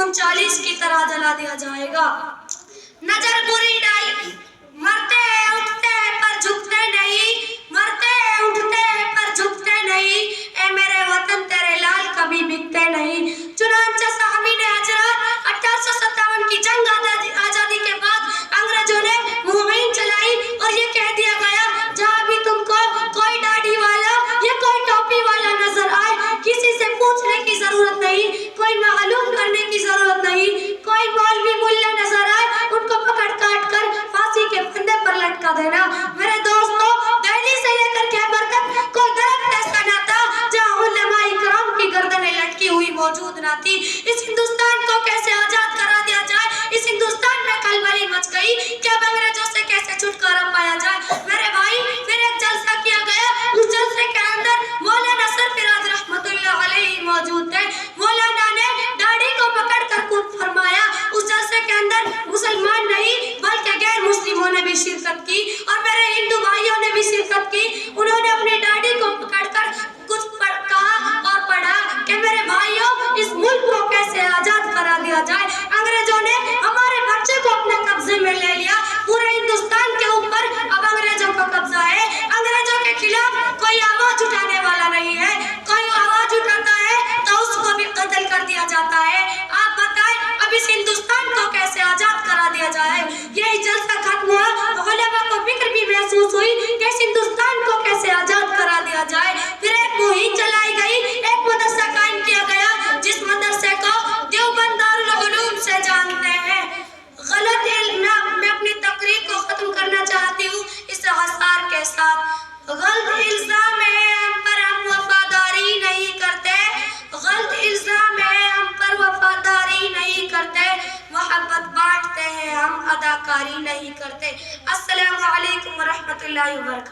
39 की तरह जला दिया जाएगा। नजर बुरी डाली, मरते हैं उठते हैं पर झुकते नहीं, मरते हैं उठते हैं पर झुकते नहीं, ए मेरे वतन तेरे लाल कभी बिकते नहीं। चुनांचे साहबी ने हजरत 1857 की जंग आजादी के बाद अंग्रेजों ने मुहिम चलाई और ये कह दिया गया जहाँ भी तुमको कोई दाढ़ी वाला या कोई टोपी वाला नजर आए, किसी से पूछने की जरूरत नहीं, कोई मालूम करने की जरूरत नहीं, कोई मौलवी मुल्ला नजर आए उनको पकड़ काट कर फांसी के फंदे पर लटका देना। मेरे दोस्तों, दिल्ली से लेकर खैबर तक कोई दरख्त ऐसा ना था जहाँ उलमाए इकराम की गर्दनें लटकी हुई मौजूद ना थी। इस हिंदुस्तान को कैसे आजाद करा दिया जाए, इस हिंदुस्तान में खलबली मच गई कि अब अंग्रेजों से कैसे छुटकारा पाया जाए। मेरे भाई, फिर एक जलसा किया गया, उस जलसे के अंदर मौलाना सरफराज रहमतुल्लाह अलैहि मौजूद थे। मौलाना ने दाढ़ी को पकड़ कर कूद फरमाया। उस जलसे के अंदर मुसलमान नहीं बल्कि गैर मुस्लिमों ने भी शिरकत की और मेरे हिंदू भाइयों ने भी शिरकत की। उन्होंने अपनी दाढ़ी को पकड़कर कुछ कहा और पढ़ा कि मेरे भाइयों, इस मुल्क को कैसे आजाद करा दिया जाए। अंग्रेजों ने हमारे बच्चे को अपने कब्जे में ले लिया, पूरे हिंदुस्तान के ऊपर अब अंग्रेजों का कब्जा है। अंग्रेजों के खिलाफ कोई आवाज उठाने वाला नहीं है, कोई आवाज उठाता है तो उसको भी कत्ल कर दिया जाता है। आप बताएं, अब इस हिंदुस्तान को कैसे आजाद करा दिया जाए। ये जलसा खत्म हुआ तो उलमा को फिक्र भी महसूस हुई कि इस हिंदुस्तान को कैसे आजाद करा दिया जाए। फिर एक मुहिम चलाई गई, एक मदरसा कायम किया गया जिस मदरसे को देवबंद दारुल उलूम से जानते हैं। गलत इल्म, मैं अपनी तकरीर को खत्म करना चाहती हूँ इस आसार के साथ। गलत इल्जाम है हम पर, हम वफादारी नहीं करते, गलत इल्जाम है हम पर, वफादारी नहीं करते, मोहब्बत बांटते हैं हम, अदाकारी नहीं करते। अस्सलामु अलैकुम व रहमतुल्लाहि व बरकातहू।